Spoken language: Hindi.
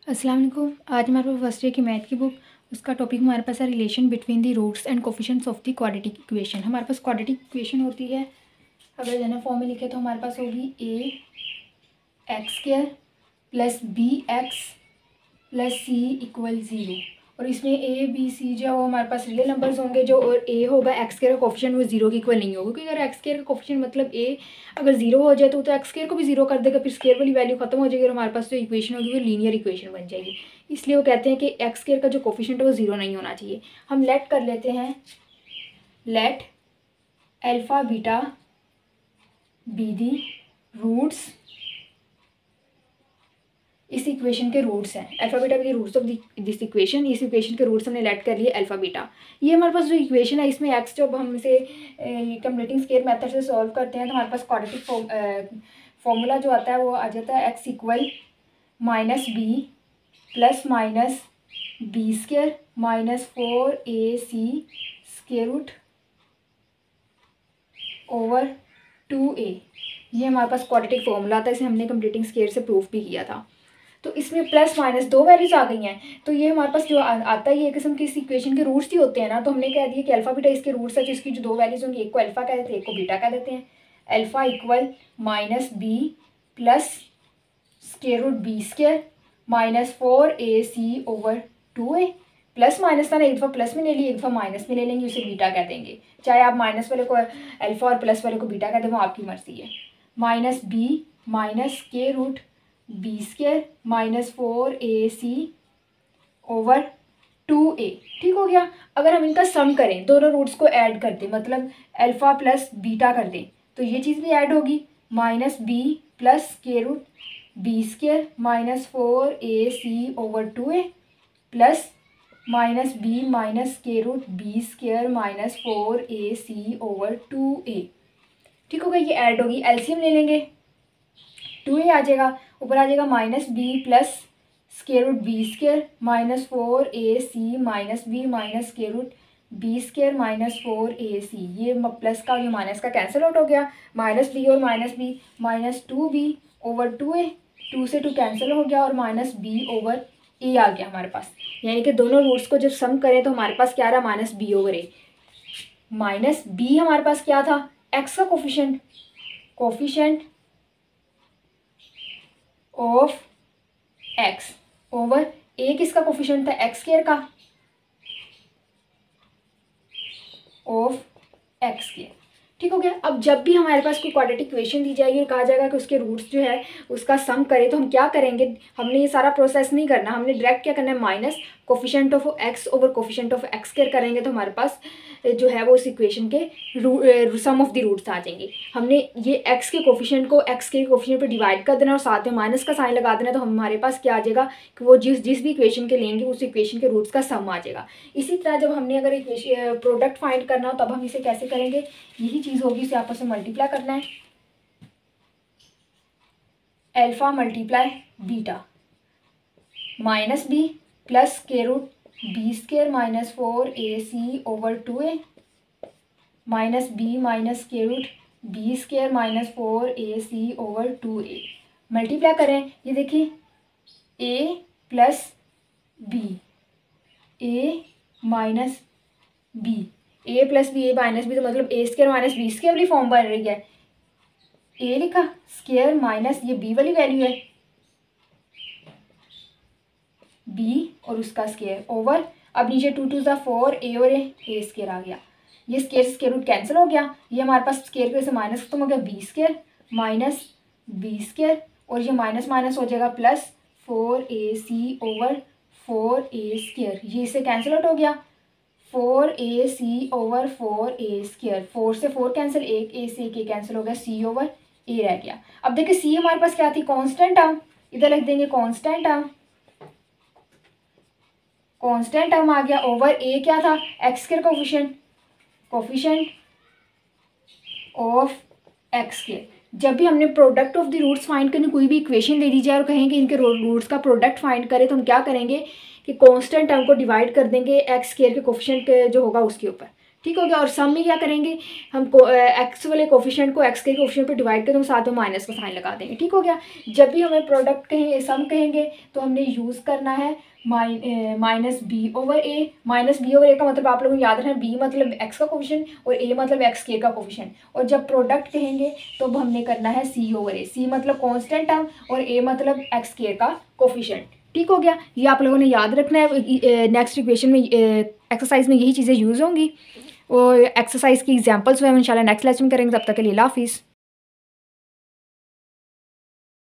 अस्सलाम वालेकुम। आज हमारे पास फर्स्ट ईयर की मैथ की बुक, उसका टॉपिक हमारे पास है relation between the roots and coefficients of the quadratic equation. हमारे पास क्वाड्रेटिक इक्वेशन होती है, अगर जनरल फॉर्म में लिखे तो हमारे पास होगी a x square plus b x plus c equal zero. और इसमें ए बी सी जो है वो हमारे पास रियल नंबर्स होंगे जो, और ए होगा एक्स स्क्वायर का कोफिशिएंट वो जीरो के इक्वल नहीं होगा, क्योंकि अगर एक्स स्क्वायर का कोफिशिएंट मतलब ए अगर जीरो हो जाए तो एक्स स्क्वायर को भी जीरो कर देगा, फिर स्क्वायर वाली वैल्यू खत्म हो जाएगी और हमारे पास जो इक्वेशन होगी वो लीनियर इक्वेशन बन जाएगी। इसलिए वो कहते हैं कि एक्स स्क्वायर का जो कोफिशिएंट है वो जीरो नहीं होना चाहिए। हम लेट कर लेते हैं, let alpha beta be the roots, इस इक्वेशन के रूट्स हैं। अल्फा बीटा भी रूट्स ऑफ दिस इक्वेशन, इस इक्वेशन के रूट्स हमने लेट कर लिए अल्फा बीटा। ये हमारे पास जो इक्वेशन है इसमें एक्स, जब हम इसे कंप्लीटिंग स्क्वायर मेथड से सॉल्व करते हैं तो हमारे पास क्वाड्रेटिक फॉर्मूला जो आता है वो आ जाता है x equal minus b plus minus b square minus 4ac square root over 2a। ये हमारे पास क्वाड्रेटिक फॉर्मूला आता है, इसे हमने कंप्लीटिंग स्क्वायर से प्रूफ भी किया था। तो इसमें प्लस माइनस दो वैल्यूज आ गई हैं, तो ये हमारे पास जो आता है ये किस्म की इस इक्वेशन के रूट्स ही होते हैं ना। तो हमने कह दिया कि अल्फा बीटा इसके रूट्स है, तो इसकी जो दो वैल्यूज होंगी एक को अल्फा कह देते हैं एक को बीटा कह देते हैं। Alpha equal minus b plus square root b square minus 4ac over 2a। Plus minus था ना, एक दफ़ा प्लस में ले लिए एक दफ़ा माइनस में ले लेंगे, उसे बीटा कह देंगे। चाहे आप माइनस वाले को अल्फा और प्लस वाले को बीटा कह दें, वो आपकी मर्जी है। Minus b minus square root b square minus 4ac over 2a। ठीक हो गया। अगर हम इनका सम करें, दोनों रूट्स को ऐड कर दें, मतलब अल्फ़ा प्लस बीटा कर दें, तो ये चीज़ भी ऐड होगी। Minus b plus square root b square minus 4ac over 2a plus minus b minus square root b square minus 4ac over 2a। ठीक होगा, ये ऐड होगी। एलसीएम ले लेंगे, 2a आ जाएगा, ऊपर आ जाएगा minus b plus square root b square minus 4ac minus b minus square root b square minus 4ac। ये प्लस का और ये माइनस का कैंसिल आउट हो गया। माइनस बी और minus b minus 2b over 2a, 2 से 2 कैंसिल हो गया और माइनस बी ओवर ए आ गया हमारे पास। यानी कि दोनों रूट्स को जब सम करें तो हमारे पास क्या रहा, minus b over a. Minus b हमारे पास क्या था, एक्स का coefficient, coefficient of x over a किसका कोफिशिएंट था, एक्स स्क्वायर का ऑफ एक्स स्क्वायर। ठीक हो गया। अब जब भी हमारे पास कोई क्वाड्रेटिक इक्वेशन दी जाएगी और कहा जाएगा कि उसके रूट्स जो है उसका सम करें, तो हम क्या करेंगे, हमने ये सारा प्रोसेस नहीं करना, हमने डायरेक्ट क्या करना है, minus coefficient of x over coefficient of x square करेंगे तो हमारे पास जो है वो उस इक्वेशन के सम ऑफ द रूट्स आ जाएंगे। हमने ये एक्स के कोफिशिएंट को एक्स के कोफिशिएंट पर डिवाइड कर देना और साथ में माइनस का साइन लगा देना, तो हमारे पास क्या आ जाएगा कि वो जिस भी इक्वेशन के लेंगे उस इक्वेशन के रूट्स का सम आ जाएगा। इसी तरह जब हमने अगर इक्वेशन प्रोडक्ट फाइंड करना हो तब हम इसे कैसे करेंगे, यही चीज़ होगी, इसे आपस में मल्टीप्लाई करना है। Alpha multiply beta minus b plus square root b square minus 4ac over 2a minus b minus square root b square minus 4ac over 2a। Multiply करें, ये देखिए a plus b, a minus b, a plus b a minus b, तो मतलब a square minus b square वाली फॉर्म बन रही है। ए लिखा स्क्वायर माइनस ये बी वाली वैल्यू है बी और उसका स्क्वायर ओवर, अब नीचे 2 2 4 ए और ए स्क्वायर आ गया। ये स्क्वायर से स्क्वायर रूट कैंसिल हो गया, ये हमारे पास स्क्वायर की वजह से माइनस खत्म हो गया, b square minus b square और ये माइनस माइनस हो जाएगा plus 4ac over 4a square, ये इससे कैंसिल आउट हो गया। 4ac ओवर 4a स्क्वायर, 4 से 4 कैंसिल, एक ए से एक ए कैंसिल हो गया, c ओवर ए रह गया। अब देखिए c हमारे पास क्या थी, कांस्टेंट टर्म, इधर लिख देंगे कांस्टेंट टर्म, कांस्टेंट टर्म आ गया ओवर ए क्या था, x square coefficient, coefficient of x square. जब भी हमने product of the roots find करने, कोई भी इक्वेशन दे दी जाए और कहेंगे इनके रूट्स का प्रोडक्ट फाइंड करें, तो हम क्या करेंगे कि कांस्टेंट टर्म को डिवाइड कर देंगे एक्स स्क्वायर के कोफिशिएंट जो होगा उसके ऊपर। ठीक हो गया। और सम में क्या करेंगे हम एक्स वाले कोफिशिएंट को एक्स के कोफिशिएंट पे डिवाइड करें तो साथ में माइनस का साइन लगा देंगे। ठीक हो गया। जब भी हमें प्रोडक्ट कहें सम कहेंगे तो हमने यूज़ करना है minus b over a. Minus b over ए का मतलब आप लोगों को याद रखना, बी मतलब एक्स का कोफिशिएंट और ए मतलब एक्स के का कोफिशिएंट। और जब प्रोडक्ट कहेंगे तो हमने करना है सी ओवर ए। सी मतलब कॉन्स्टेंट टर्म और ए मतलब एक्स के का कोफिशिएंट। ठीक हो गया। ये आप लोगों ने याद रखना है। नेक्स्ट इक्वेशन में एक्सरसाइज में यही चीज़ें यूज़ होंगी और एक्सरसाइज की एग्जांपल्स में हम इंशाल्लाह नेक्स्ट लेसन करेंगे। तब तक के लिए अल्लाह हाफिज़।